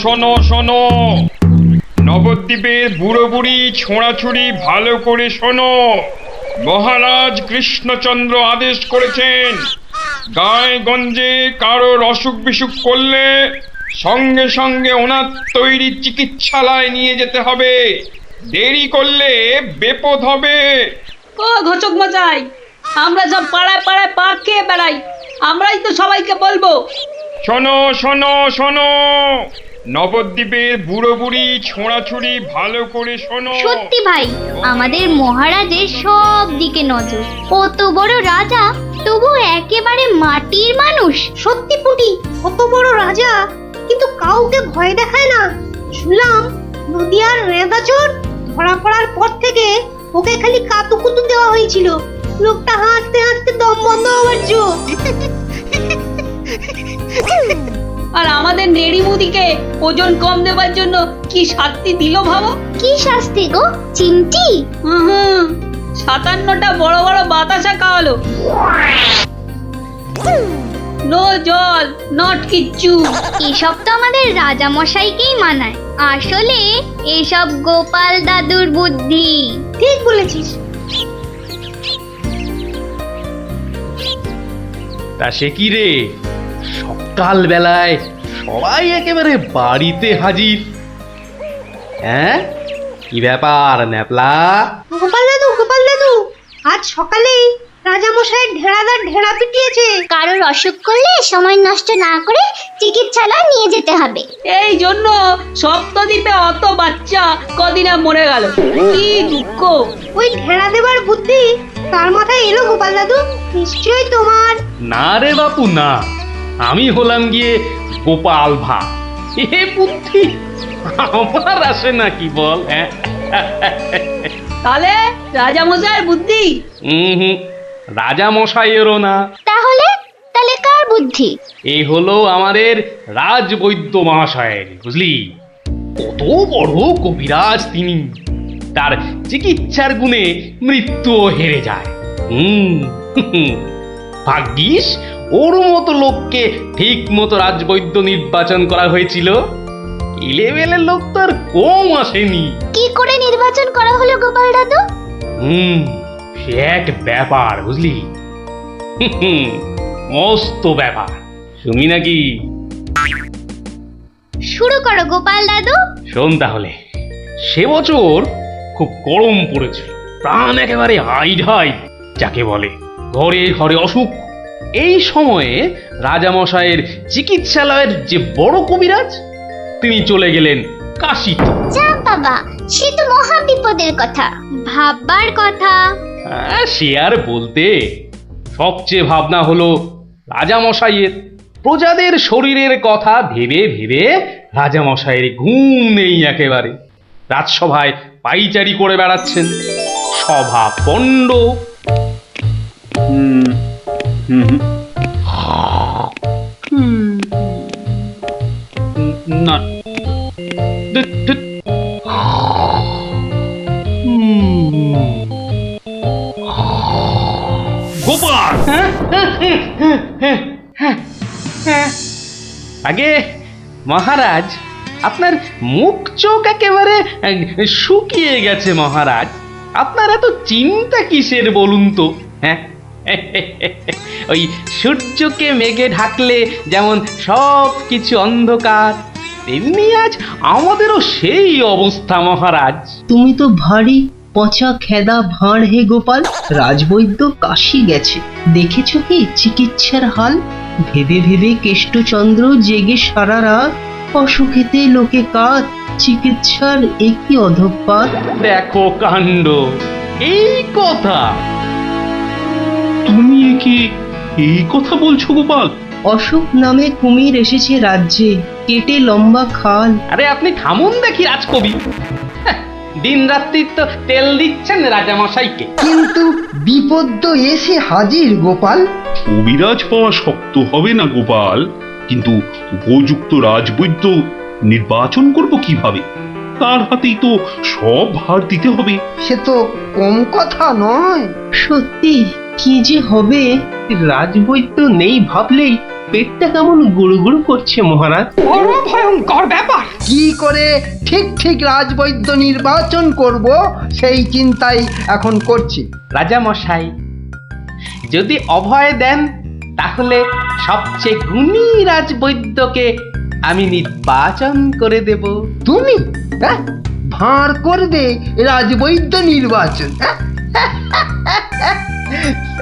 শোনো শোনো, নবদ্বীপের বুড়ো বুড়ি ছোঁড়াছুড়ি ভালো করে শোনো। মহারাজ কৃষ্ণচন্দ্র আদেশ করেছেন, গায়ে গঞ্জে কারোর অসুখ বিসুখ করলে সঙ্গে সঙ্গে ওনার তৈরি চিকিৎসালয় নিয়ে যেতে হবে। দেরি করলে বিপদ হবে। ও ঘোচক মশাই, আমরা সব পাড়ায় পাড়ায় পাক খেয়ে বেড়াই, আমরাই তো সবাইকে বলবো। শোনো শোনো শোনো, নবদ্বীপের বুড়ো বুড়ি ছোঁড়াছুড়ি ভালো করে শোনো। সত্যি ভাই, আমাদের মহারাজের সব দিকে নজর। কত বড় রাজা, তবু একেবারে মাটির মানুষ। সত্যি পুটি, কত বড় রাজা কিন্তু কাউকে ভয় দেখায় না। শুনলাম নদিয়ার রেঁদাচোর ধরা পড়ার পর থেকে ওকে খালি কাতুকুতু দেওয়া হয়েছিল। লোকটা হাসতে হাসতে দম বন্ধ হওয়ার জো। আর আমাদের নেড়িমুদিকে ওজন কম দেওয়ার জন্য কি শাস্তি দিল ভাবো। কি শাস্তি গো চিমটি? হুম, 57টা বড় বড় বাতাসা খাওয়ালো। নো জল, নট কিচ্ছু। এসব তো আমাদের রাজা মশাইকেই মানায়। আসলে এসব গোপাল দাদুর বুদ্ধি। ঠিক বলেছিস। তা সে কি রে, সকাল বেলায় সবাই একেবারে বাড়িতে হাজির। হ্যাঁ, কি ব্যাপার ন্যাপলা? গোপাল দাদু, আজ সকালেই রাজামশাই ঢেড়াদার ঢেড়া পিটিয়েছে। কারোর অসুখ করলে সময় নষ্ট না করে চিকিৎসালয়ে নিয়ে যেতে হবে। এই জন্য সপ্তদ্বীপে অত বাচ্চা কদিনে মরে গেল। কি দুঃখ। ওই ঢেড়া দেবার বুদ্ধি তার মাথায় এলো গোপাল দাদু? নিশ্চয়ই তোমার। না রে বাপু না, আমি হলাম গিয়ে গোপাল ভা। এ বুদ্ধি আমার আসে নাকি বল? হ্যাঁ, তাহলে রাজামশাইয়ের বুদ্ধি? রাজা মশাইয়েরও না। তাহলে কার বুদ্ধি? এই হলো আমাদের রাজবৈদ্য মহাশয়ের, বুঝলি? কত বড় কবিরাজ তিনি, তার চিকিৎসার গুণে মৃত্যুও হেরে যায়। ভাগ্যিস ওর মতো লোককে ঠিক মতো রাজবৈদ্য নির্বাচন করা হয়েছিল। ইলেভেলের লোক তো আর কম আসেনি। কি করে নির্বাচন করা হলো গোপাল দাদু? সে এক ব্যাপার, বুঝলি? মস্ত ব্যাপার, শুনি নাকি? শুরু করো গোপাল দাদু। শোন তাহলে, সে বছর খুব গরম পড়েছিল, প্রাণ একেবারে হাই যাকে বলে। ঘরে ঘরে অসুখ। এই সময়ে রাজামশাইয়ের চিকিৎসালয়ের যে বড় কবিরাজ, তিনি চলে গেলেন কাশীতে। যা বাবা, সে তো মহা বিপদের কথা, ভাববার কথা। সে আর বলতে, সবচেয়ে ভাবনা হলো রাজামশাইয়ের। প্রজাদের শরীরের কথা ভেবে ভেবে রাজামশাইয়ের ঘুম নেই একেবারে। রাজসভায় পাইচারি করে বেড়াচ্ছেন, সভা পণ্ড। না, গোপাল, আগে মহারাজ, আপনার মুখ চোখ একেবারে শুকিয়ে গেছে মহারাজ। আপনার এত চিন্তা কিসের বলুন তো? হ্যাঁ, ওই সূর্যকে মেঘে ঢাকলে যেমন সব কিছু অন্ধকার, তেমনি আজ আমাদেরও সেই অবস্থা মহারাজ। তুমি তো ভারী পচা খেদা ভাঁড় হে গোপাল। রাজবৈদ্য কাশী গেছে, দেখেছো কি চিকিৎসার হাল? ভেবে ভেবে কেষ্টচন্দ্র জেগে সারা রাত, অসুখেতে লোকে কাত, চিকিৎসার একই অধঃপাত। দেখো কাণ্ড, এই কথা তুমি কি এই কথা বলছো গোপাল? অসুখ নামে কুমির এসেছে রাজ্যে, কেটে লম্বা খাল। আরে আপনি থামুন দেখি রাজকবি। দিন রাত্রি তো তেল দিচ্ছেন রাজামশাইকে। কিন্তু বিপদ তো এসে হাজির গোপাল। কবিরাজ পাওয়া শক্ত হবে না গোপাল, কিন্তু উপযুক্ত রাজবৈদ্য নির্বাচন করব কিভাবে? তার হাতেই তো সব ভার দিতে হবে। সে তো কম কথা নয়। সত্যি কি যে হবে, রাজবৈদ্য নেই ভাবলেই পেটটা কেমন গুড়ু গুড়ু করছে মহারাজ। বড় ভয়ঙ্কর ব্যাপার। কি করে ঠিক ঠিক রাজবৈদ্য নির্বাচন করব সেই চিন্তাই এখন করছি। রাজা মশাই, যদি অভয় দেন তাহলে সবচেয়ে গুণী রাজবৈদ্যকে আমি নির্বাচন করে দেব। তুমি হ্যাঁ ভাঁড় করবে রাজবৈদ্য নির্বাচন, হ্যাঁ?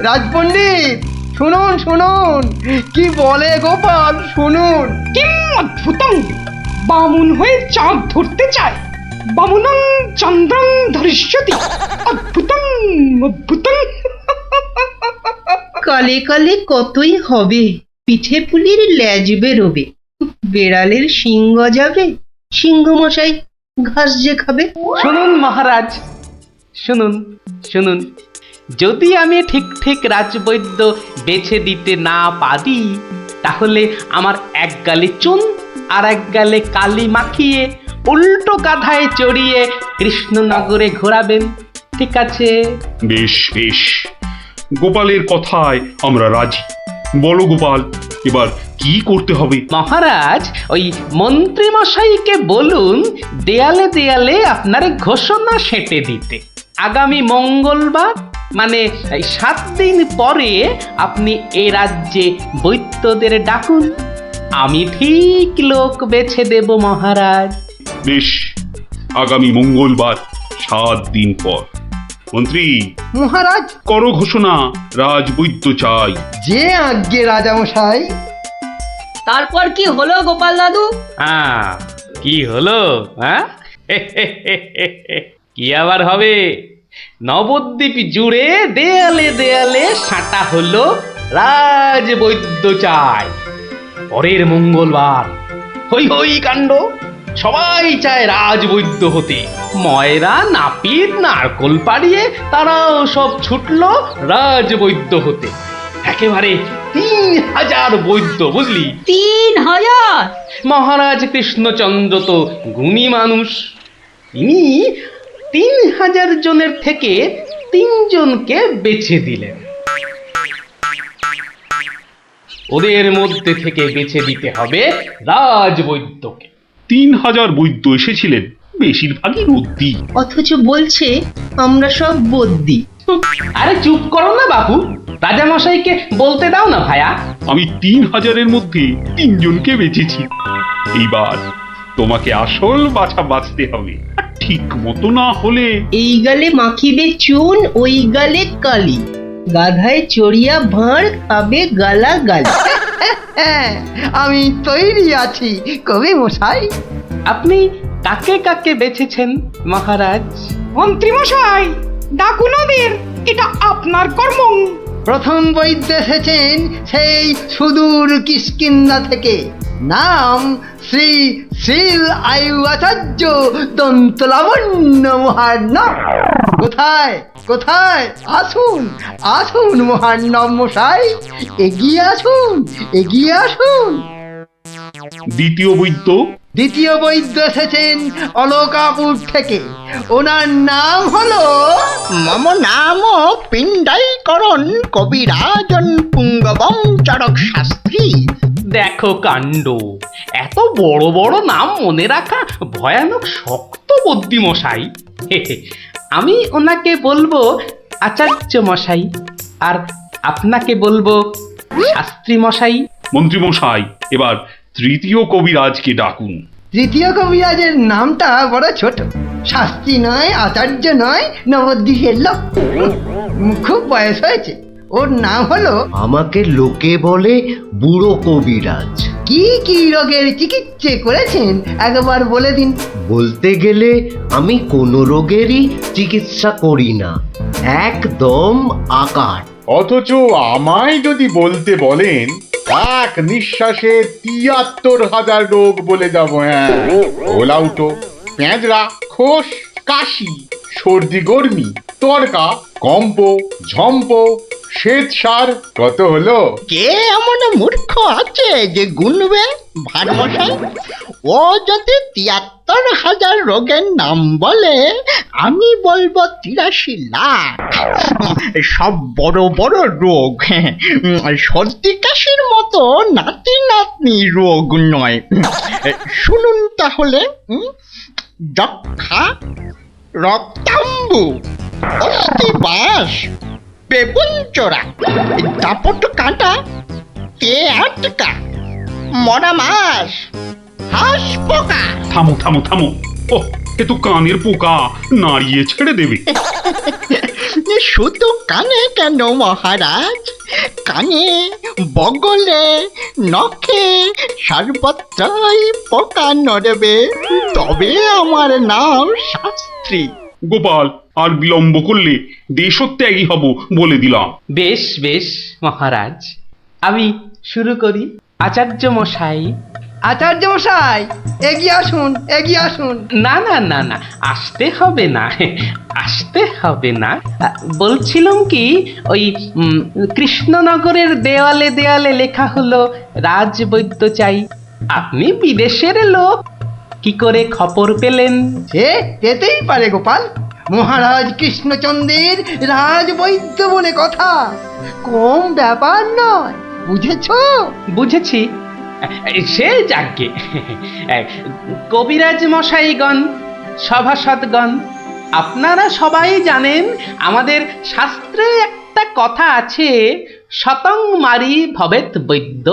রাজপণ্ডিত শুনুন শুনুন কি বলে গোপাল, শুনুন। কিম অদ্ভুতং, বামুন হয়ে চাঁদ ধরতে চায়। বামুনং চন্দ্রং ধরিষ্যতি। অদ্ভুতং অদ্ভুতং। কালে কালে কতই হবে, পিঠে পুলির লেজ বেরোবে, বেড়ালের সিংহ যাবে, সিংহ মশাই ঘাস যে খাবে। শুনুন মহারাজ, শুনুন শুনুন, যদি আমি ঠিক ঠিক রাজবৈদ্য বেছে দিতে না পারি তাহলে আমার এক গালে চুন আর এক গালে কালি মাখিয়ে উল্টো কাঁধায় চড়িয়ে কৃষ্ণনগরে ঘোরাবেন, ঠিক আছে? বেশ বেশ, গোপালের কথায় আমরা রাজি। বলো গোপাল, এবার কি করতে হবে? মহারাজ, ওই মন্ত্রী মশাইকে বলুন দেয়ালে দেয়ালে আপনার ঘোষণা সেঁটে দিতে। আগামী মঙ্গলবার মানে 7 দিন পরে আপনি এ রাজ্যে বৈদ্যদের ডাকুন, আমি ঠিক লোক বেছে দেব মহারাজ। বেশ, আগামী মঙ্গলবার 7 দিন পর। মন্ত্রী, মহারাজ, করো ঘোষণা, রাজবৈদ্য চাই। যে আজ্ঞে রাজামশাই। তারপর কি হলো গোপাল দাদু? হ্যাঁ, কি হলো? হ্যাঁ, কি আবার হবে? নবদ্বীপ জুড়ে দেয়ালে দেয়ালে সাঁটা হলো রাজবৈদ্য চাই। পরের মঙ্গলবার হই হই কাণ্ড, সবাই চায় রাজবৈদ্য হতে। ময়রা নাপিত নারকোল পাড়িয়ে তারাও সব ছুটলো রাজবৈদ্য হতে। একেবারে 3000 বৈদ্য, বুঝলি? 3000? মহারাজ কৃষ্ণচন্দ্র তো গুণী মানুষ, তিনি 3000 জনের থেকে 3 জনকে বেছে দিলেন। ওদের মধ্যে থেকে বেছে দিতে হবে রাজবৈদ্যকে। 3000 বৈদ্য এসেছিলেন, বেশিরভাগই রদ্দি। অথচ বলছে আমরা সব বদ্যি। আরে চুপ করো না বাবু, রাজামশাইকে বলতে দাও না ভায়া। আমি 3000-এর মধ্যে 3 জনকে বেছেছি। এইবার তোমাকে আসল বাছা বাছতে হবে, আর ঠিক মতো না হলে এই গালে মাখিবে চুন, ওই গালে কালি, গাধায় চড়িয়া ভাঁড় খাবে গালা গালি। হ্যাঁ, আমি তৈরি আছি কবি মশাই। আপনি কাকে কাকে বেছেছেন মহারাজ? মন্ত্রী মশাই, ডাকুন ওদের, এটা আপনার কর্ম। প্রথম বৈদ্য এসেছেন সেই সুদূর কিষ্কিন্ধা থেকে, নাম শ্রী শ্রীল আয়ু আচার্য দন্তলাবণ্য মহার্ণব। কোথায় কোথায়? আসুন আসুন মহার্ণব মশাই, এগিয়ে আসুন এগিয়ে আসুন। দ্বিতীয় বৈদ্য? দ্বিতীয় বৈদ্য এসেছেন অলকাপুর থেকে, ওনার নাম হলো মম নাম পিণ্ডাইকরণ কবিরাজন পুঙ্গবং চরক শাস্ত্রী। দেখো কাণ্ড, এত বড় বড় নাম মনে রাখা ভয়ানক শক্ত বুদ্ধি মশাই। আমি ওনাকে বলবো আচার্য মশাই, আর আপনাকে বলবো শাস্ত্রী মশাই। মন্ত্রী মশাই, এবার তৃতীয় কবিরাজকে ডাকুন। তৃতীয় কবিরাজের নামটা বড় ছোট, শাস্ত্রী নয়, আচার্য নয়, নবদ্বীপের লোক, খুব বয়স হয়েছে। ওর নাম হলো, আমাকে লোকে বলে বুড়ো কবিরাজ। কি কি রোগের চিকিৎসা করেছেন একবার বলে দিন। বলতে গেলে আমি কোনো রোগেরই চিকিৎসা করি না, একদম আকার। অথচ আমায় যদি বলতে বলেন, এক নিঃশ্বাসে ৭৩,০০০ রোগ বলে যাব। হ্যাঁ, ওলাউটো, পেঁজরা, খোস, কাশি, সর্দি গর্মি, তড়কা, কম্প, ঝম্প, শ্বেত সার, কত হলো? কে এমন মূর্খ আছে যে গুনবে ভারমশাই? ও যদি ৭৩,০০০ রোগের নাম বলে, আমি বলবো ৮৩ লাখ। সব বড় বড় রোগ, সর্দি কাশির মতো নাতি রোগ নয়। শুনুন তাহলে, যক্ষা, রক্তাম্বু, অস্থিবাস, বেগুনচোরা, দাপট কাঁটা, আটকা, মরা মাছ, হাঁস পোকা। থামো থামো থামো, ও এ তো কানের পোকা, নাড়িয়ে ছেড়ে দেবে। শুধু কানে কেন মহারাজ, কানে, বগলে, নখে সর্বত্রই পোকা নড়বে, তবে আমার নাম শাস্ত্রী। গোপাল, আর বিলম্ব করলে দেশত্যাগী হব বলে দিলাম। বেশ বেশ মহারাজ, আমি শুরু করি। আচার্য মশাই। আচার্য মশাই, এগিয়ে আসুন, এগিয়ে আসুন। না না না না, আসতে হবে না, আসতে হবে না। বলছিলাম কি, ওই কৃষ্ণনগরের দেওয়ালে দেওয়ালে লেখা হলো রাজবৈদ্য চাই। আপনি বিদেশের লোক, কি করে খবর পেলেন? সে পেতেই পারে গোপাল, মহারাজ কৃষ্ণচন্দ্রের রাজবৈদ্য বলে কথা, কম ব্যাপার নয়, বুঝেছো? বুঝেছি, সে যাকে। কবিরাজ মশাইগণ, সভাসদগণ, আপনারা সবাই জানেন আমাদের শাস্ত্রে একটা কথা আছে, শতং মারি ভবেত বৈদ্য।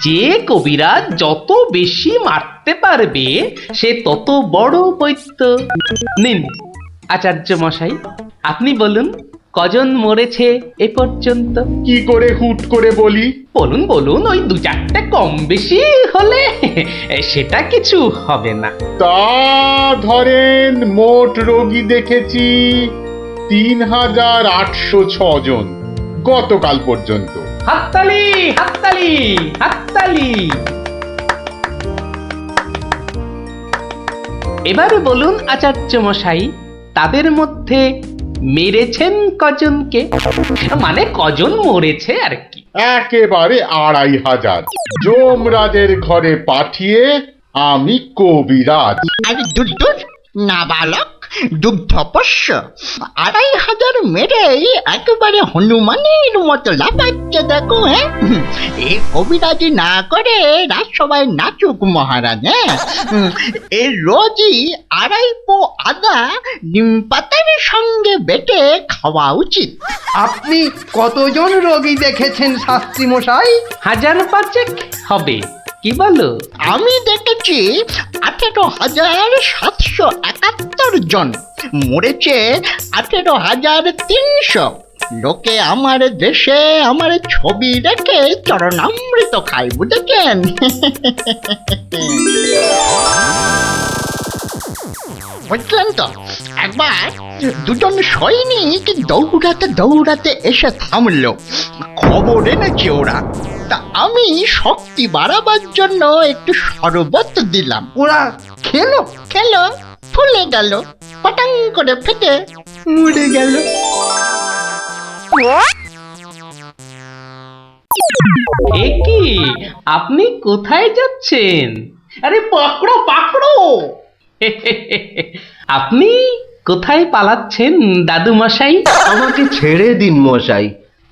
যে কবিরাজ যত বেশি মারতে পারবে সে তত বড় বৈদ্য। নিন আচার্য মশাই, আপনি বলুন কজন মরেছে এ পর্যন্ত? কি করে হুট করে বলি? বলুন বলুন, ওই দু চারটে কম বেশি হলে সেটা কিছু হবে না। তা ধরেন মোট রোগী দেখেছি ৩,৮০৬ জন গতকাল পর্যন্ত। হাততালি হাততালি হাততালি। এবার বলুন আচার্য মশাই, তাদের মধ্যে মেরেছেন কজনকে? মানে কজন মরেছে আর কি। একেবারে ২৫০০। যমরাজের ঘরে পাঠিয়ে আমি কবিরাজ। আর দুধ নাবালক, দুগ্ধপোষ্য, ২৫০০ মেরেই একেবারে হনুমানের মতো লাফাচ্ছে দেখো। হ্যাঁ, এই কবিরাজি না করে রাজসভায় নাচুক মহারাজ। হ্যাঁ, এই রোজই ২.৫ পো আদা নিম পাতার সঙ্গে বেটে খাওয়া উচিত। আপনি কতজন রোগী দেখেছেন শাস্ত্রী মশাই? ১৫০০ হবে, কি বলো? আমি দেখেছি ১৮,৭৭১ জন, মরেছে ১৮,৩০০। লোকে আমার দেশে আমার ছবি রেখে চরণামৃত খায়, বুঝেছেন? বুঝলেন তো? একবার দুজন সৈনিক দৌড়াতে দৌড়াতে এসে থামলো, খবর এনেছে ওরা। তা আমি শক্তি বাড়াবার জন্য একটু শরবত দিলাম। ওরা খেলো? খেলো, ফুলে গেল, পটাং করে ফেটে মরে গেল। এ কি, আপনি কোথায় যাচ্ছেন? আরে পাকড়ো পাকড়ো। আপনি কোথায় পালাচ্ছেন দাদু মশাই? আমাকে ছেড়ে দিন মশাই,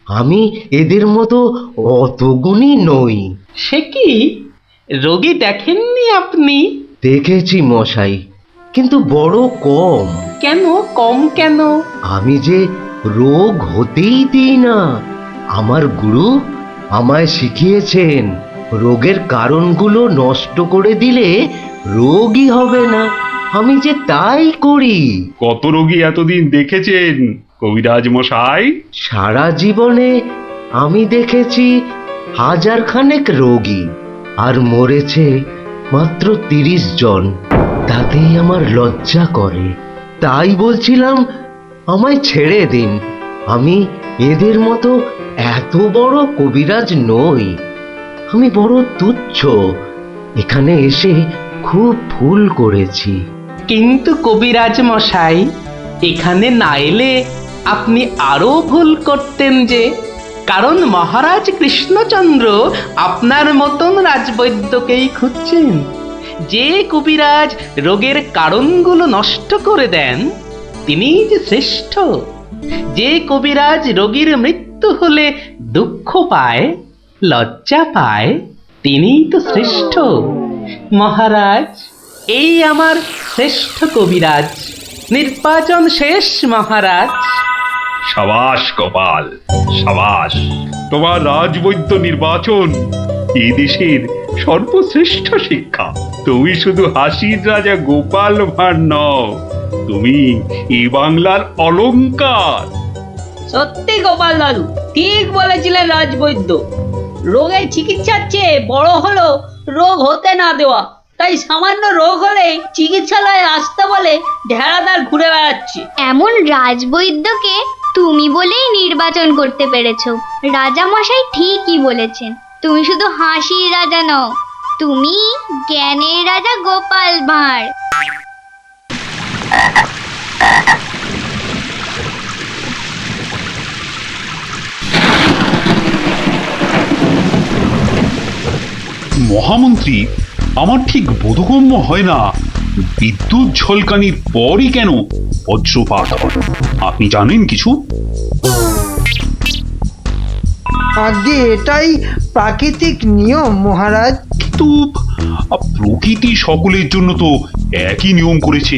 আমি এদের মতো অত গুণী নই। সে কি, রোগী দেখেননি আপনি? দেখেছি মশাই, কিন্তু বড় কম। কেন কম কেন? আমি যে রোগ হতেই দিই না। আমার গুরু আমায় শিখিয়েছেন, রোগের কারণগুলো নষ্ট করে দিলে রোগই হবে না। আমি যে তাই করি। কত রোগী এতদিন দেখেছেন কবিরাজ মশাই? সারা জীবনে আমি দেখেছি ১০০০ খানেক রোগী, আর মরেছে মাত্র ৩০ জন। তাতেই আমার লজ্জা করে। তাই বলছিলাম আমায় ছেড়ে দিন, আমি এদের মতো এত বড় কবিরাজ নই। আমি বড় তুচ্ছ, এখানে এসে খুব ভুল করেছি। কিন্তু কবিরাজ মশাই, এখানে না এলে আপনি আরো ভুল করতেন যে, কারণ মহারাজ কৃষ্ণচন্দ্র আপনার মতন রাজবৈদ্যকেই খুঁজছেন। যে কবিরাজ রোগের কারণগুলো নষ্ট করে দেন তিনিই যে শ্রেষ্ঠ। যে কবিরাজ রোগীর মৃত্যু হলে দুঃখ পায় লজ্জা পায় তিনিই তো শ্রেষ্ঠ। মহারাজ, এই আমার শ্রেষ্ঠ কবিরাজ, নির্বাচন শেষ মহারাজ। সাবাস গোপাল, সাবাস। তোমার রাজবৈদ্য নির্বাচন এই দেশের সর্বশ্রেষ্ঠ শিক্ষা। তুমি শুধু হাসির রাজা গোপাল ভাঁড় নও, তুমি এই বাংলার অলংকার। সত্যি গোপাল দাদু ঠিক বলেছিলেন রাজবৈদ্য। রোগের চিকিৎসার চেয়ে বড় হলো রোগ হতে না দেওয়া। তাই সামান্য রোগ হলে চিকিৎসালয়ে আসতে বলে ঢেড়াদার ঘুরে বেড়াচ্ছে। এমন রাজবৈদ্যকে তুমি বলেই নির্বাচন করতে পেরেছো। রাজামশাই ঠিকই বলেছেন, তুমি শুধু হাসির রাজা নও, তুমি জ্ঞানের রাজা গোপাল ভাঁড়। মহামন্ত্রী, আমার ঠিক বোধগম্য হয় না বিদ্যুৎ ঝলকানির পরই কেন বজ্রপাত হয়। আপনি জানেন কিছু? আগে এটাই প্রাকৃতিক নিয়ম মহারাজ। কিন্তু প্রকৃতি সকলের জন্য তো একই নিয়ম করেছে,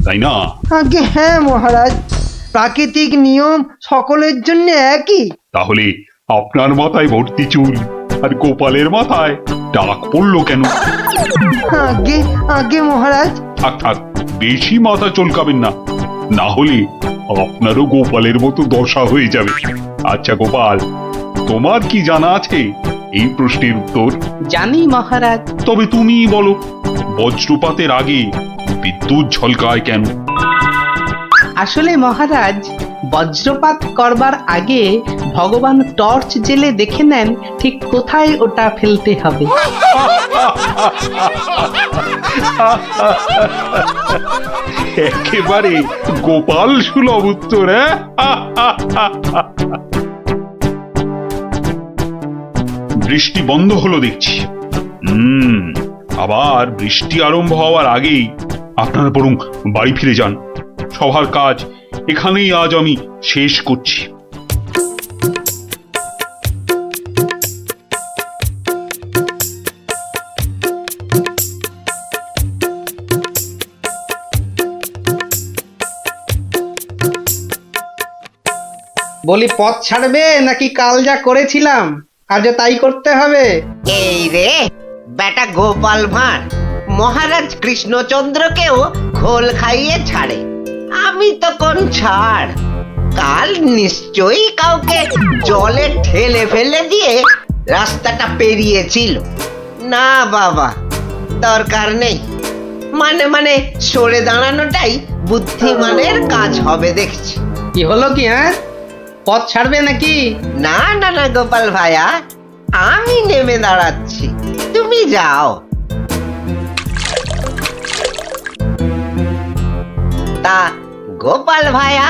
তাই না? আগে হ্যাঁ মহারাজ, প্রাকৃতিক নিয়ম সকলের জন্য একই। তাহলে আপনার মাথায় ভর্তি চুল আর গোপালের মাথায় টাক পড়লো কেন? আগে আগে মহারাজ। থাক থাক, বেশি মাথা চলকাবেন না, না হলে আপনারও গোপালের মতো দশা হয়ে যাবে। আচ্ছা গোপাল, তোমার কি জানা আছে এই প্রশ্নের উত্তর? জানি মহারাজ। তবে তুমি বলো, বজ্রপাতের আগে বিদ্যুৎ ঝলকায় কেন? আসলে মহারাজ, বজ্রপাত করবার আগে ভগবান টর্চ জেলে দেখে নেন ঠিক কোথায় ওটা ফেলতে হবে। একেবারে গোপাল সুলভ উত্তর। বৃষ্টি বন্ধ হলো দেখছি। আবার বৃষ্টি আরম্ভ হওয়ার আগেই আপনারা বরং বাড়ি ফিরে যান। সবার কাজ এখানেই আজ আমি শেষ করছি। বলি, পথ ছাড়বে নাকি কাল যা করেছিলাম আজও তাই করতে হবে? এই রে বেটা গোপাল ভাঁড়, মহারাজ কৃষ্ণচন্দ্রকেও খোল খাইয়ে ছাড়ে, আমি তো কোন ছাড়। কাল নিশ্চয়ই কাউকে জলে ঠেলে ফেলে দিয়ে রাস্তাটা পেরিয়েছিল। না বাবা, দরকার নেই। মানে সরে দাঁড়ানোটাই বুদ্ধিমানের কাজ হবে দেখছি। কি হলো কি? হ্যাঁ, পথ ছাড়বে নাকি? না না না গোপাল ভাইয়া, আমি নেমে দাঁড়াচ্ছি, তুমি যাও। তা গোপাল ভাইয়া,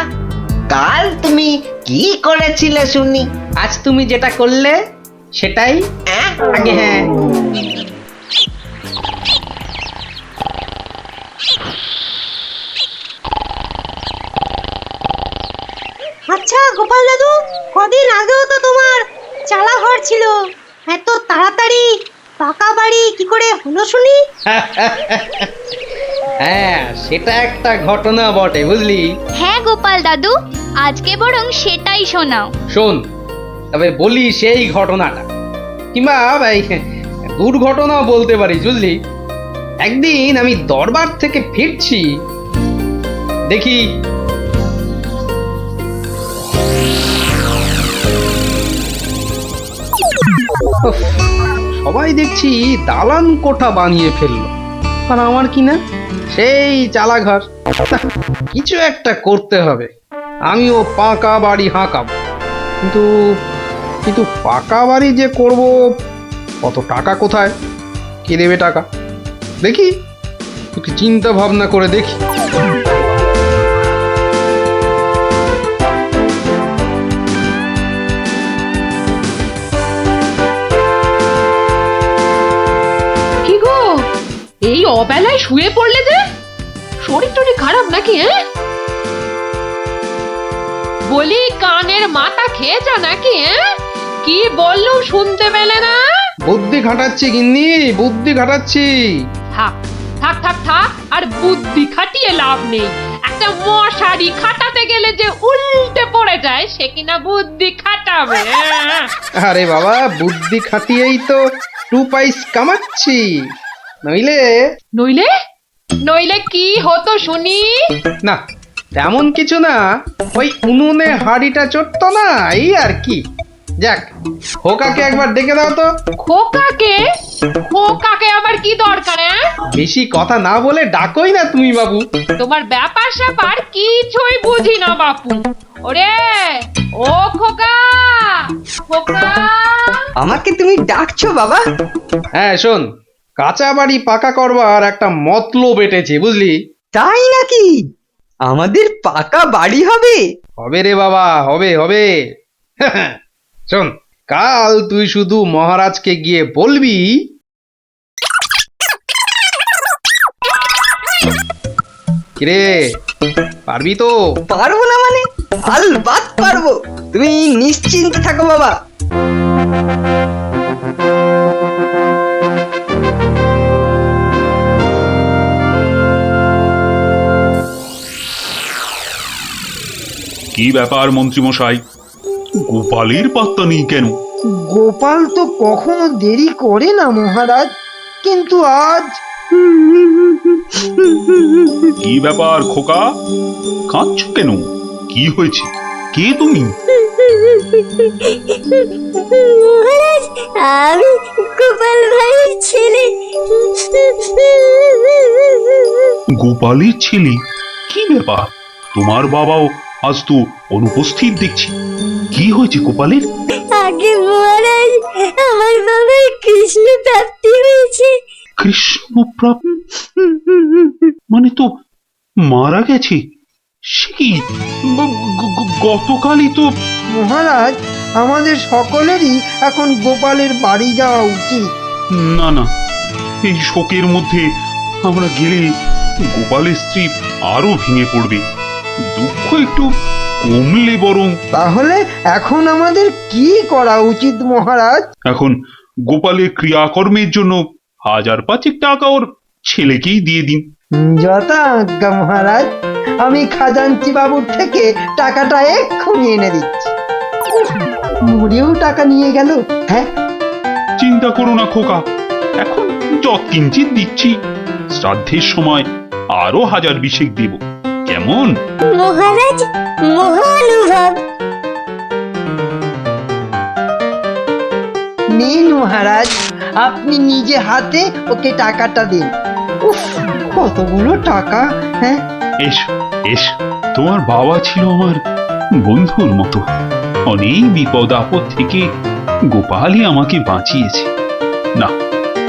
কাল তুমি কি করেছিলে শুনি? আজ তুমি যেটা করলে সেটাই আগে। হ্যাঁ, আচ্ছা গোপাল দাদু, কদিন আগেও তো তোমার চালা ঘর ছিল, এত তাড়াতাড়ি পাকা বাড়ি কি করে হলো শুনি? হ্যাঁ, সেটা একটা ঘটনা বটে, বুঝলি? হ্যাঁ গোপাল দাদু, আজকে বরং সেটাই শোনাও। শোন, তবে বলি সেই ঘটনাটা, কিংবা এই দুর্ঘটনাও বলতে পারি, বুঝলি? একদিন আমি দরবার থেকে ফিরছি, দেখি সবাই দেখছি দালান কোঠা বানিয়ে ফেললো, আর আমার কিনা সেই চালাঘর। কিছু একটা করতে হবে, আমিও পাকা বাড়ি হাঁকাবো। কিন্তু পাকা বাড়ি যে করব, কত টাকা কোথায়, কে দেবে টাকা? দেখি একটু চিন্তা ভাবনা করে দেখি। কি গো, এই অবেলায় শুয়ে পড়লে যে? শরীর টরীর খারাপ নাকি? বলি, কানের মাথা খেয়েছ নাকি? কি বললুম শুনতে পেলে না? বুদ্ধি খাটাচ্ছি গিন্নি, বুদ্ধি খাটাচ্ছি। থাক থাক থাক থাক, আর বুদ্ধি খাটিয়ে লাভ নেই। একটা মশারি খাটাতে গেলে যে উল্টে পড়ে যায়, সে কিনা বুদ্ধি খাটাবে। আরে বাবা, বুদ্ধি খাটিয়েই তো 2 পয়সা কামাচ্ছি, নইলে নইলে নইলে কি হতো শুনি? না তেমন কিছু না, ওই উনুনে হাড়িটা চড়তো না, এই আর কি। যাক, খোকাকে একবার ডেকে দাও তো। খোকাকে? খোকাকে আবার কি দরকার? বেশি কথা না বলে ডাকোই না তুমি বাবু। তোমার ব্যাপার স্যাপার কিছুই বুঝি না বাপু। ওরে ও খোকা, খোকা। আমাকে তুমি ডাকছো বাবা? হ্যাঁ শোন, কাঁচা বাড়ি পাকা করবার একটা মতলব এটেছে, বুঝলি? তাই নাকি? আমাদের পাকা বাড়ি হবে? হবে রে বাবা, হবে হবে। শোন, কাল তুই শুধু মহারাজকে গিয়ে বলবি, কিরে পারবি তো? পারবো না মানে? আলবাত পারবো, তুমি নিশ্চিন্তে থাকো বাবা। কি ব্যাপার মন্ত্রীমশাই, গোপালের পাত্তা নেই কেন? গোপাল তো কখনো দেরি করে না মহারাজ, কিন্তু আজ। কি ব্যাপার খোকা, কাঁদছো কেন? কি হয়েছে? কে তুমি? মহারাজ, আমি গোপাল ভাইয়ের ছেলে। গোপালের ছেলে? কি ব্যাপার, তোমার বাবাও আজ তো অনুপস্থিত দেখছি। কি হয়েছে গোপালের? আগে মহারাজ, আমার বাবার কৃষ্ণ প্রাপ্তি হয়েছে। কৃষ্ণ প্রাপ্তি মানে তো মারা গেছে? সে কি, গতকালই তো। মহারাজ, আমাদের সকলেরই এখন গোপালের বাড়ি যাওয়া উচিত। না না, এই শোকের মধ্যে আমরা গেলে গোপালের স্ত্রী আরো ভেঙে পড়বে। দুঃখ একটু কমলে বরং। তাহলে এখন আমাদের কি করা উচিত মহারাজ? এখন গোপালের ক্রিয়াকর্মের জন্য 1000-5 টাকা ওর ছেলেকেই দিয়ে দিন। যথা আজ্ঞা মহারাজ, আমি খাজাঞ্চি বাবুর থেকে টাকাটা এক্ষুনি এনে দিচ্ছি। মরেও টাকা নিয়ে গেল। হ্যাঁ, চিন্তা করো না খোকা, এখন যৎকিঞ্চিত দিচ্ছি, শ্রাদ্ধের সময় আরো 1000 দেব, কেমন? মহারাজ, মহানুভব। নিন মহারাজ, আপনি নিজে হাতে ওকে টাকাটা দিন। উফ, কতগুলো টাকা! হ্যাঁ, এসো এসো, তোমার বাবা ছিল আমার বন্ধুর মতো। অনেক বিপদ আপদ থেকে গোপালই আমাকে বাঁচিয়েছে। না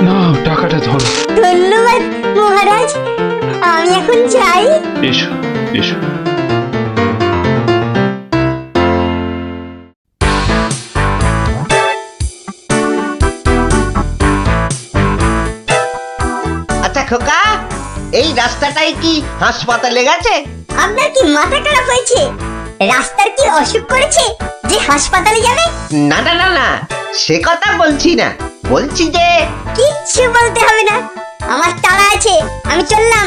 না, টাকাটা ধরো। ধন্যবাদ মহারাজ, আমি এখন যাই। এসো এসো। আচ্ছা খোকা, এই রাস্তাটাই কি হাসপাতালে গেছে? আপনার কি মাথা খারাপ হয়েছে? রাস্তার কি অসুখ করেছে যে হাসপাতালে যাবে? না না না না, সে কথা বলছি না, বলছি যে। কিচ্ছু বলতে হবে না, আমার তাড়া আছে, আমি চললাম।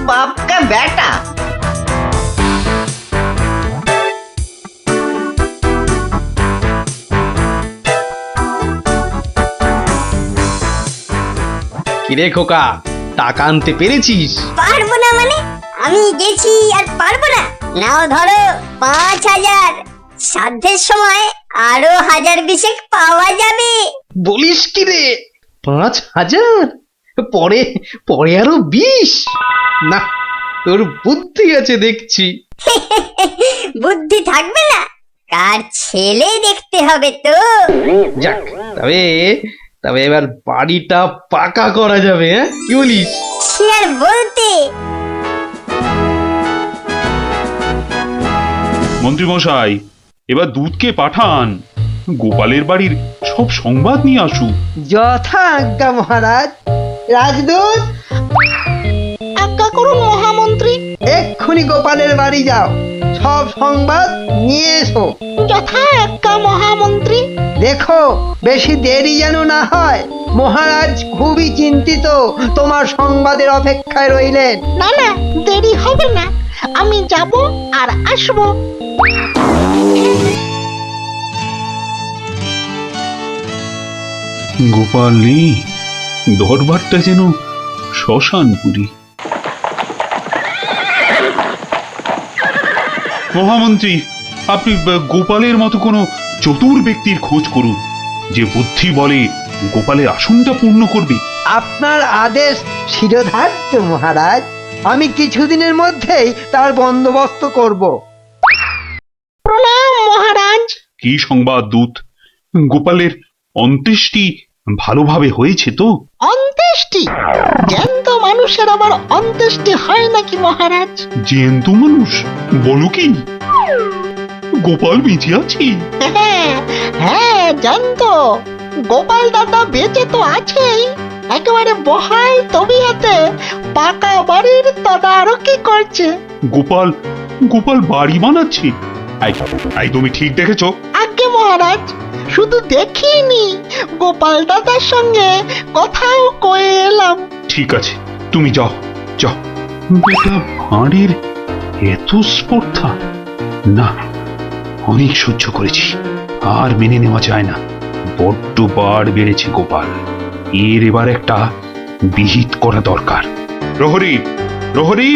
বাপ কা বেটা। কিরে খোকা, টাকা আনতে পেরেছিস? পারবো না মানে? আমি গেছি আর পারবো না? নাও ধরো 5000। শ্রাদ্ধের সময় আরো 1000 পাওয়া যাবে। বলিস কি রে, 5000? পরে পরে আরো 20? না, তোর বুদ্ধি আছে দেখছি। বুদ্ধি থাকবে না? কার ছেলে দেখতে হবে তো। যাক, তবে তবে এবার বাড়িটা পাকা করা যাবে, হ্যাঁ কি বলিস? সে আর বলতে। মন্ত্রীমশাই, এবার দুধকে পাঠান, গোপালের বাড়ির সব সংবাদ নিয়ে আসুক। যথা আজ্ঞা মহারাজ। রাজদূত, আজ্ঞা করুন মহামন্ত্রী। এক্ষুনি গোপালের বাড়ি যাও, সব সংবাদ নিয়ে এসো। যথা আজ্ঞা মহামন্ত্রী। দেখো বেশি দেরি যেন না হয়। মহারাজ খুবই চিন্তিত, তোমার সংবাদের অপেক্ষায় রইলেন। না না, দেরি হবে না, আমি যাব আর আসবো। গোপাল নেই, দরবারটা যেন শ্মশানপুরী। মহামন্ত্রী, আপনি গোপালের মতো কোনো চতুর ব্যক্তির খোঁজ করুন, যে বুদ্ধি বলে গোপালের আসনটা পূর্ণ করবে। আপনার আদেশ শিরোধার্য মহারাজ, আমি কিছুদিনের মধ্যেই তার বন্দোবস্ত করব। প্রণাম মহারাজ। কি সংবাদ দূত? গোপালের অন্ত্যেষ্টি ভালোভাবে হয়েছে তো? অন্ত্যেষ্টি? জ্যান্ত মানুষের আবার অন্ত্যেষ্টি হয় নাকি মহারাজ? জ্যান্ত মানুষ? বলো কি? গোপাল বেঁচে আছে? হ্যাঁ হ্যাঁ, জ্যান্ত। গোপাল দাদা বেঁচে তো আছেই, একেবারে বহাল তবিয়তে পাকা বাড়ির তদারকি করছে। গোপাল গোপাল বাড়ি বানাচ্ছে? আই তুমি ঠিক দেখেছো? আজ্ঞে মহারাজ, শুধু দেখিনি, গোপাল দাদার সঙ্গে কথাও কয়ে এলাম। ঠিক আছে, তুমি যাও যাও। বেটা ভাঁড়ের এত স্পর্ধা? না, অনেক সহ্য করেছি, আর মেনে নেওয়া যায় না। বড্ড বার বেড়েছে গোপাল, এর এবার একটা বিহিত করা দরকার। প্রহরী, প্রহরী!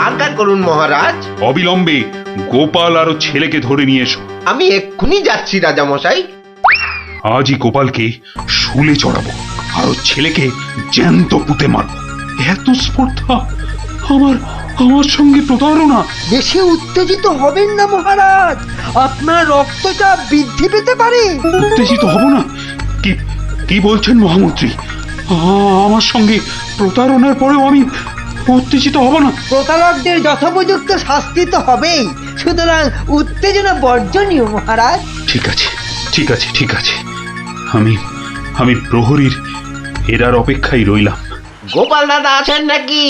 আজ্ঞা করুন মহারাজ। অবিলম্বে গোপাল আর ওর ছেলেকে ধরে নিয়ে এসো। আমি এক্ষুনি যাচ্ছি রাজামশাই। আজই গোপালকে শুলে চড়াবো, আর ওর ছেলেকে জ্যান্ত পুঁতে মারবো। এত স্পর্ধা! আমার আমার সঙ্গে প্রতারণা! বেশি উত্তেজিত হবেন না মহারাজ, আপনার রক্তচাপ বৃদ্ধি পেতে পারে। উত্তেজিত হব না? কি কি বলছেন মহামন্ত্রী? আমার সঙ্গে প্রতারণার পরেও আমি উত্তেজিত হব না? প্রতারকদের যথোপযুক্ত শাস্তি তো হবেই, সুতরাং উত্তেজনা বর্জনীয় মহারাজ। ঠিক আছে, ঠিক আছে, ঠিক আছে। আমি আমি প্রহরীর এরার অপেক্ষায় রইলাম। গোপাল দাদা আছেন নাকি?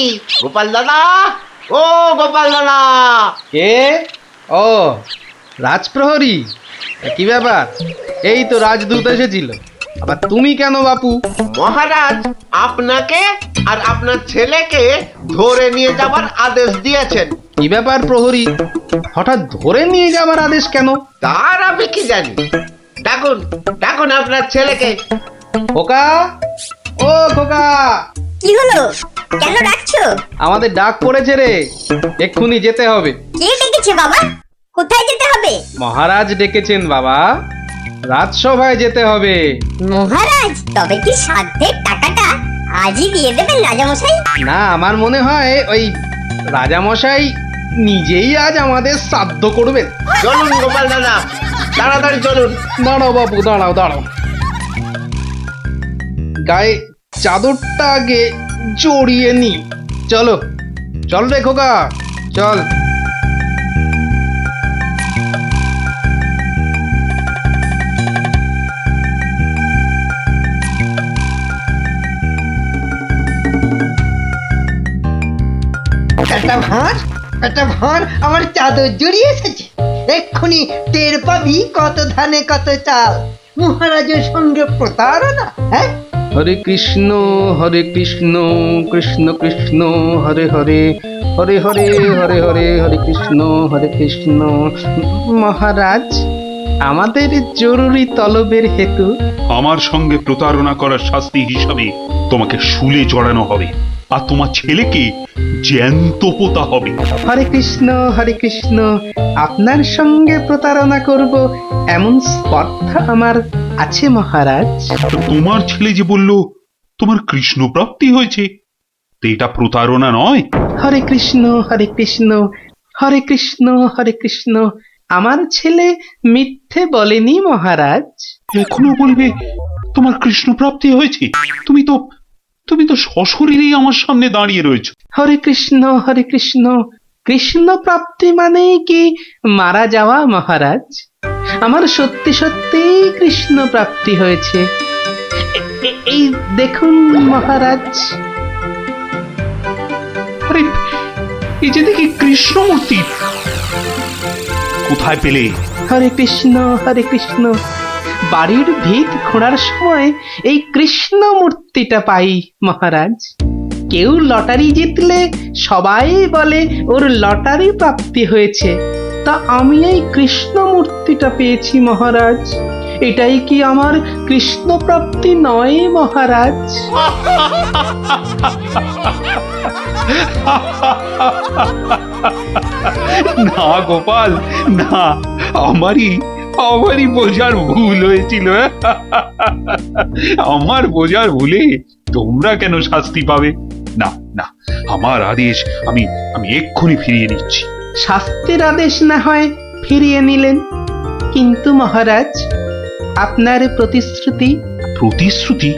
গোপাল দাদা, ও গোপাল দাদা! কে? ও, রাজপ্রহরী, কি ব্যাপার? এই তো রাজদূত এসেছিল, আবার তুমি কেন বাপু? মহারাজ আপনাকে আর আপনার ছেলেকে ধরে নিয়ে যাবার আদেশ দিয়েছেন। কি ব্যাপার প্রহরী, হঠাৎ ধরে নিয়ে যাবার আদেশ কেন? তার আমি কি জানি। ডাকুন ডাকুন আপনার ছেলেকে। খোকা, ও খোকা! কি হলো? কেন ডাকছো? আমাদের ডাক পড়েছে রে, এক্ষুনি যেতে হবে। কে ডেকেছে বাবা? কোথায় যেতে হবে? মহারাজ ডেকেছেন বাবা, রাজসভায় যেতে হবে। মহারাজ, তবে কি সাধ্যের টাকাটা আজই দিয়ে দেবেন রাজামশাই? না, আমার মনে হয় ওই রাজামশাই নিজেই আজ আমাদের শ্রাদ্ধ করবেন। চলুন গোপাল দাদা, তাড়াতাড়ি চলুন। দাঁড়াও বাপু, দাঁড়াও দাঁড়াও, গায়ে চাদরটা আগে জড়িয়ে নি। চলো চল রে খোকা, চল। একটা ভাঁড় আমার চাদর জড়িয়ে এসেছে। এক্ষুনি টের পাবি কত ধানে কত চাল। মহারাজের সঙ্গে প্রতারণা। হ্যাঁ, হরে কৃষ্ণ কৃষ্ণ কৃষ্ণ হরে হরে, হরে হরে হরে হরে, হরে কৃষ্ণ। মহারাজ, আমাদের জরুরি তলবের হেতু আমার সঙ্গে প্রতারণা করার শাস্তি হিসাবে তোমাকে শুলে চড়ানো হবে, আর তোমার ছেলেকে জ্যান্ত পোতা হবে। হরে কৃষ্ণ, আপনার সঙ্গে প্রতারণা করব এমন স্পর্ধা আমার আছে মহারাজ। তোমার ছেলে যে বলল তোমার কৃষ্ণ প্রাপ্তি হয়েছে, তো এটা প্রতারণা নয়? হরে কৃষ্ণ হরে কৃষ্ণ, আমার ছেলে মিথ্যে বলেনি মহারাজ। এখনো বলবে তোমার কৃষ্ণ প্রাপ্তি হয়েছে? তুমি তো সশরীরেই আমার সামনে দাঁড়িয়ে রয়েছো। হরে কৃষ্ণ, কৃষ্ণ প্রাপ্তি মানে কি মারা যাওয়া মহারাজ? আমার সত্যি সত্যি কৃষ্ণ প্রাপ্তি হয়েছে। এই দেখুন মহারাজ। আরে এই যে দেখি কৃষ্ণমূর্তি। কোথায় পেলে? হরে কৃষ্ণ, বাড়ির ভিত খোঁড়ার সময় এই কৃষ্ণ মূর্তিটা পাই মহারাজ। কেউ লটারি জিতলে সবাই বলে ওর লটারি প্রাপ্তি হয়েছে, তা আমি এই কৃষ্ণ মূর্তিটা পেয়েছি মহারাজ। এটাই কি আমার কৃষ্ণ প্রাপ্তি নয় মহারাজ? না গোপাল, না, আমারই বোঝার ভুল হয়েছিল। আমার বোঝার ভুলে তোমরা কেন শাস্তি পাবে? না না, আমার আদেশ আমি এক্ষুনি ফিরিয়ে নিচ্ছি। শাস্তির আদেশ না হয় ফিরিয়ে নিলেন, কিন্তু মহারাজ আপনার প্রতিশ্রুতি? প্রতিশ্রুতি?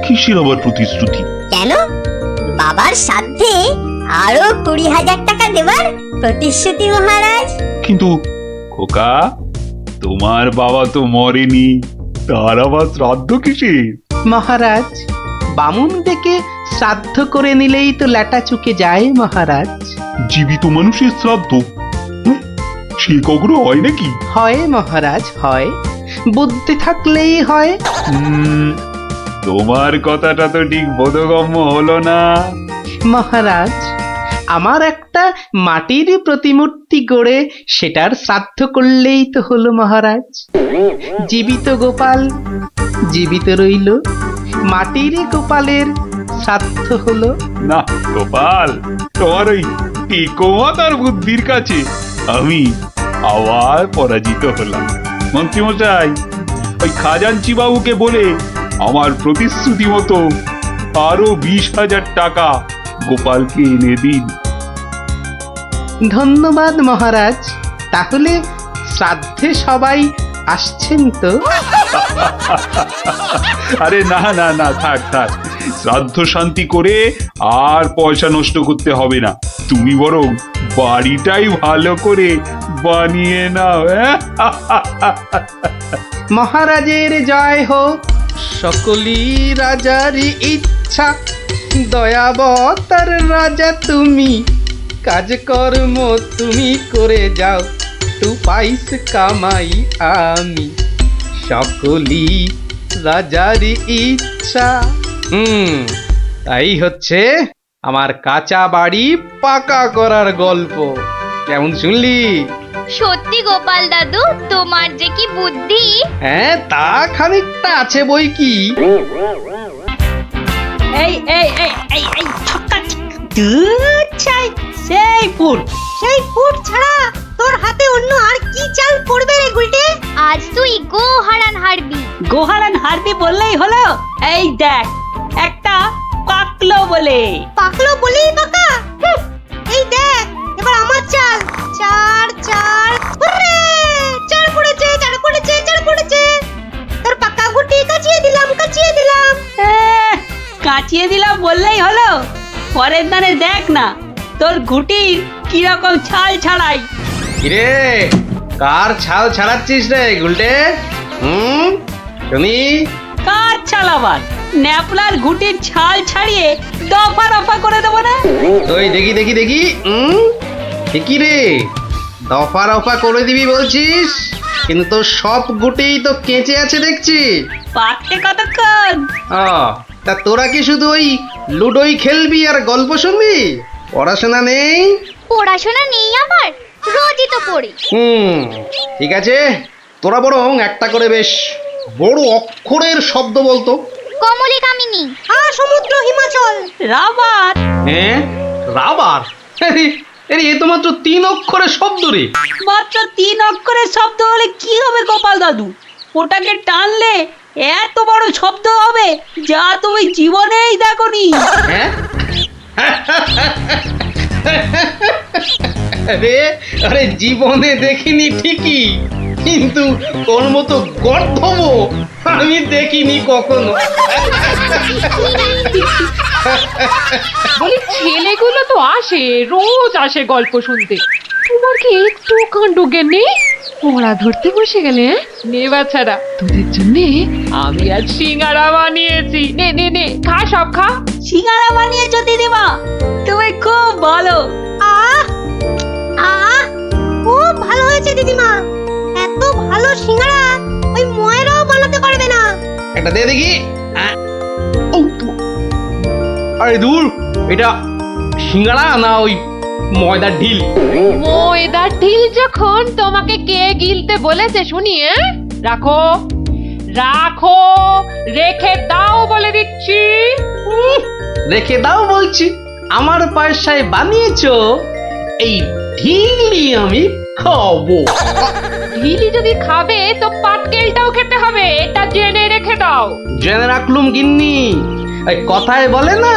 কিসের আবার প্রতিশ্রুতি? কেন? বাবার সাথে আরো 20,000 টাকা দেবার প্রতিশ্রুতি মহারাজ। কিন্তু খোকা, তোমার বাবা তো মরেনি, তার আবার শ্রাদ্ধ কিসের? মহারাজ বামুন ডেকে শ্রাদ্ধ করে নিলেই তো ল্যাটা চুকে যায় মহারাজ। জীবিত মানুষের শ্রাদ্ধ সে কখনো হয় নাকি? হয় মহারাজ, হয়, বুদ্ধি থাকলেই হয়। তোমার কথাটা তো ঠিক বোধগম্য হলো না মহারাজ। আমার একটা মাটির প্রতিমূর্তি গড়ে সেটার শ্রাদ্ধ করলেই তো হলো মহারাজ। জীবিত গোপাল জীবিত রইল, মাটির গোপালের শ্রাদ্ধ হলো। না গোপাল, তোমার ওই টিকোমাতার বুদ্ধির কাছে আমি আবার পরাজিত হলাম। মন্ত্রীমশাই, ওই খাজাঞ্চি বাবুকে বলে আমার প্রতিশ্রুতি মতো আরো 20,000 টাকা গোপালকে এনে দিন। ধন্যবাদ মহারাজ। তাহলে শ্রাদ্ধে সবাই আসছেন তো? আরে না না না, থাক থাক, শ্রাদ্ধ শান্তি করে আর পয়সা নষ্ট করতে হবে না। তুমি বরং বাড়িটাই ভালো করে বানিয়ে নাও। মহারাজের জয় হোক, সকলি রাজারই ইচ্ছা, দয়াবতার রাজা তুমি, কাজকর্ম তুমি করে যাও, তু পাইস কামাই আমি, সকলি রাজারই ইচ্ছা। তাই হচ্ছে আমার কাঁচা বাড়ি পাকা করার গল্প। কেমন শুনলি? সত্যি গোপাল দাদু, তোমার যে কি বুদ্ধি! হ্যাঁ, তা খানিকটা আছে বই কি। এই এই এই এই এই ছক্কা দুধ চাই, সেই ফুট ছাড়া তোর হাতে অন্য আর কি চাল পড়বে রে গুলটে? আজ তুই গোহারান হারবি। গোহারান হারবি বললেই হলো। এই দেখ, একটা পাকলো বলেই পাকা। এই দেখ, এবার আমার চাল। চার হুররে! চার পড়েছে। তোর পাকা গুটি কাচিয়ে দিলাম। কাচিয়ে দিলাম বললেই হলো। পরের দানে দেখ না তোর ঘুটির কিরকম ছাল ছাড়াই। কিরে, কার ছাল ছাড়াচ্ছিস রে গুলটে? শুনি। কার ছাল আবার? ন্যাপলার ঘুটির ছাল ছাড়িয়ে দফা রফা করে দেবো না? ওই দেখি কি রে, দফা রফা করে দিবি বলছিস, কিন্তু তোর সব গুটেই তো কেঁচে আছে দেখছি। পাকতে কতক্ষণ? তা তোরা কি শুধু ওই লুডোই খেলবি আর গল্প শুনবি? পড়াশোনা নেই? পড়াশোনা নেই আমার, রোজই তো পড়ি। ঠিক আছে, তোরা বরং একটা করে বেশ বড় অক্ষরের শব্দ বলতো। কমলি কামিনী, সমুদ্র হিমাচল, রাবার। হ্যাঁ, রাবার? এ তো মাত্র 3 অক্ষরের শব্দ রে। মাত্র 3 অক্ষরের শব্দ হলে কি হবে গোপাল দাদু? ওটাকে টানলে এত বড় শব্দ হবে যা তুমি জীবনেই দেখোনি। হ্যাঁ? আরে জীবনে দেখিনি ঠিকই, কিন্তু তোর মতো গর্ধব আমি দেখিনি কখনো। বলি ছেলেগুলো তো আসে, রোজ আসে গল্প শুনতে, তোমার কি একটু কাণ্ড জ্ঞান নেই? পোড়া ধরতে বসে গেলে নে বাছারা, তোদের জন্য আমি আজ সিঙ্গারা বানিয়েছি। নে নে নে, খা সব খা। সিঙ্গারা বানিয়েছো দিদিমা, তুমি খুব ভালো। আহ আহ খুব ভালো হয়েছে দিদিমা। এত ভালো সিঙ্গারা ওই ময়রাও বানাতে পারবে না। একটা দে দেখি। আরে দূর, এটা সিঙ্গাড়া না ওই ময়দার ঢিল? ময়দার ঢিল যখন তোমাকে কে গিলতে বলেছে শুনি? রাখো রাখো, রেখে দাও বলে দিচ্ছি। রেখে দাও বলছি? আমার পয়সায় বানিয়েছো, এই ঢিলি আমি খাবো। ঢিলি যদি খাবে তো পাটকেলটাও খেতে হবে, এটা জেনে রেখে দাও। জেনে রাখলুম গিন্নি। ওই কথায় বলে না,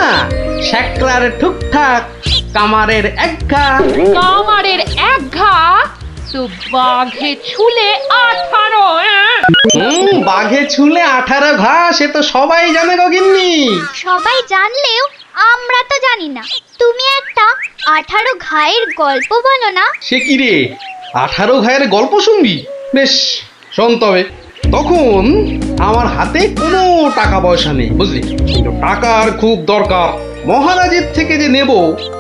শেকরার ঠুকঠাক কামারের এক ঘা। কামারের এক ঘা তো বাঘে ছুলে 18। বাঘে ছুলে 18 ঘা, সে তো সবাই জানে গো গিন্নি। সবাই জানলেও আমরা তো জানি না। তুমি একটা 18 ঘায়ের গল্প বলো না। সে কি রে, 18 ঘায়ের গল্প শুনবি? বেশ, শোন তবে। তখন আমার হাতে কোনো টাকা পয়সা নেই, বুঝলি, কিন্তু টাকার খুব দরকার। মহারাজের থেকে যে নেব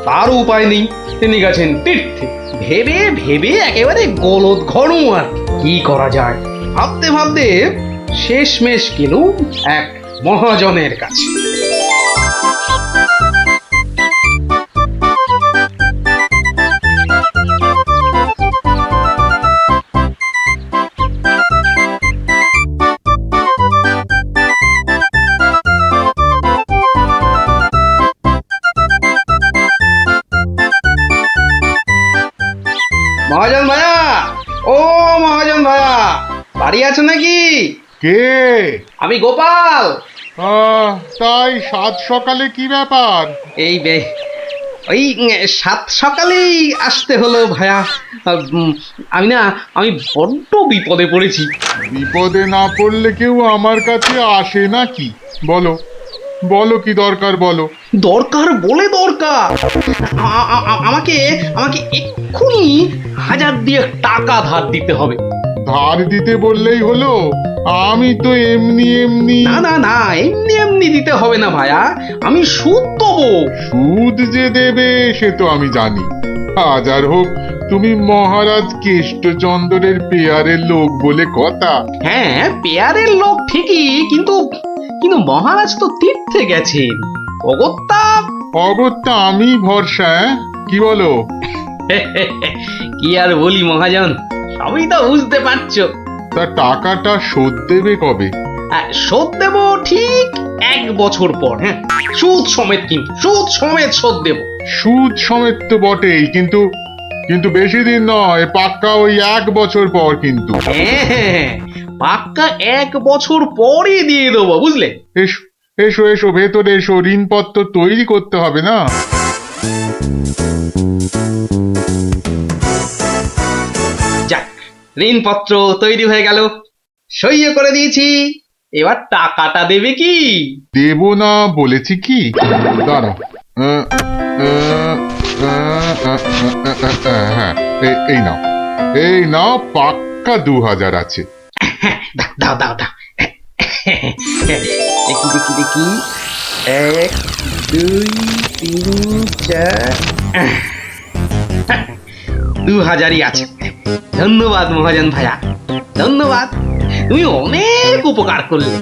তার উপায় নেই। তিনি গেছেন তীর্থে। ভেবে ভেবে একেবারে গলদ ঘনু। আর কি করা যায় ভাবতে ভাবতে শেষমেশ গেলুম এক মহাজনের কাছে। মহাজন ভাইয়া, ও মহাজন ভাইয়া, বাড়ি আছে নাকি? কে? আমি গোপাল। তাই সাত সকালে কি ব্যাপার? এই ওই 7 সকালেই আসতে হলো ভাইয়া। আমি বড্ড বিপদে পড়েছি। বিপদে না পড়লে কেউ আমার কাছে আসে নাকি? বলো বলো, কি দরকার বলো। দরকার বলে দরকার। আমাকে আমাকে এক্ষুনি 1000 দিয়ে টাকা ধার দিতে হবে। ধার দিতে বললেই হলো? আমি তো এমনি এমনি। না না না, এমনি এমনি দিতে হবে না ভাইয়া, আমি সুদ দেবো। সুদ যে দেবে সে তো আমি জানি। হাজার হোক, তুমি মহারাজ কেষ্টচন্দ্রের পেয়ারের লোক বলে কথা। হ্যাঁ, পেয়ারের লোক ঠিকই, কিন্তু কিন্তু মহারাজ তো তীর্থে গেছেন। অগত্যা আমি ভরসা। কি বলো? কি আর বলি মহাজন, সবই তো বুঝতে পারছো। তা টাকাটা শোধ দেবে কবে? শোধ দেব ঠিক 1 বছর পর। হ্যাঁ, সুদ সমেত, কিন্তু সুদ সমেত শোধ দেব। সুদ সমেত তো বটেই, কিন্তু কিন্তু বেশি দিন নয়, পাক্কা ওই 1 বছর পর কিন্তু। হ্যাঁ, পাক্কা 1 বছর পরই দিয়ে দেবো, বুঝলে। এসো এসো এসো, ভেতরে এসো, ঋণপত্র তৈরি করতে হবে না? যাক, ঋণপত্র তৈরি হয়ে গেল, সইও করে দিয়েছি। এবার টাকাটা দেবে কি? দেব না বলেছি কি? দাঁড়াও, হ্যাঁ, এই নাও, পাক্কা 2000 আছে। দাও দাও দাও। দেখি দেখি দেখি, 1 2 3 4, 2000ই আছে। ধন্যবাদ মহাজন ভাইয়া, ধন্যবাদ, তুমি অনেক উপকার করলে।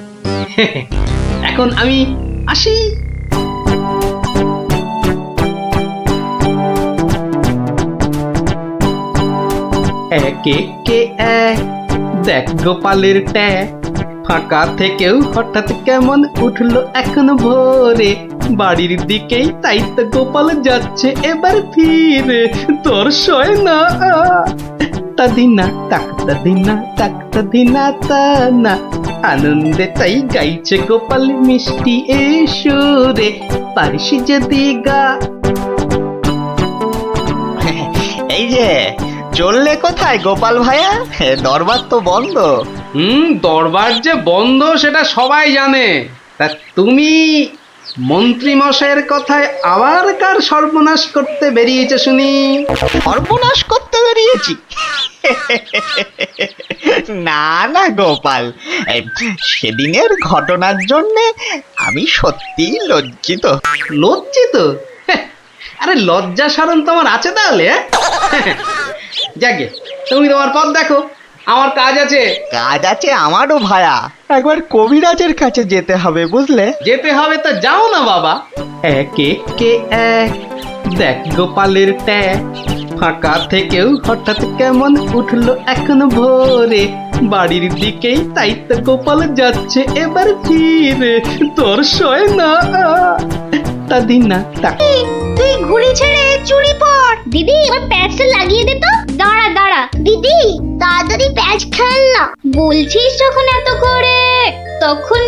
এখন আমি আসি। এক একে এক, দেখ গোপালের ট্যাগ, ফাঁকা থেকেও হঠাৎ কেমন উঠলো এখন ভোরে। বাড়ির দিকেই, তাই তো গোপাল যাচ্ছে এবার ফিরে। তোর সয় না তাদিনা তাকতা দিনা তাকতা দিনা তা না, আনন্দে তাই গাইছে গোপাল মিষ্টি এ সুরে। পারিস যদি গা। এই যে চললে কোথায় গোপাল ভাইয়া? দরবার তো বন্ধ। দরবার যে বন্ধ সেটা সবাই জানে। তা তুমি মন্ত্রী মশাইয়ের কথায় আবার কার সর্বনাশ করতে বেরিয়েছে শুনি? সর্বনাশ করতে বেরিয়েছি? না না গোপাল, সেদিনের ঘটনার জন্যে আমি সত্যিই লজ্জিত। লজ্জিত? আরে লজ্জা শরম তোমার আছে তাহলে? যাকে তুমি তোমার পথ দেখো, আমার কাজ আছে। কাজ আছে আমারও ভায়া, একবার কবিরাজের কাছে যেতে হবে বুঝলে। যেতে হবে তো যাও না বাবা। এক একে এক, দেখ গোপালের ট্যাগ, ফাঁকা থেকেও হঠাৎ কেমন উঠলো এখন ভোরে, বাড়ির দিকেই তাই তো গোপাল যাচ্ছে এবার ফিরে, তোর সয় না তা দিন না তা। তুই ঘুড়ি ছেড়ে চুরি পর। দিদি এবার প্যাচটা লাগিয়ে দে তো। দাঁড়া দাঁড়া দিদি, তাড়াতাড়ি প্যাচ খেল না। বলছিস যখন এত করে, তখন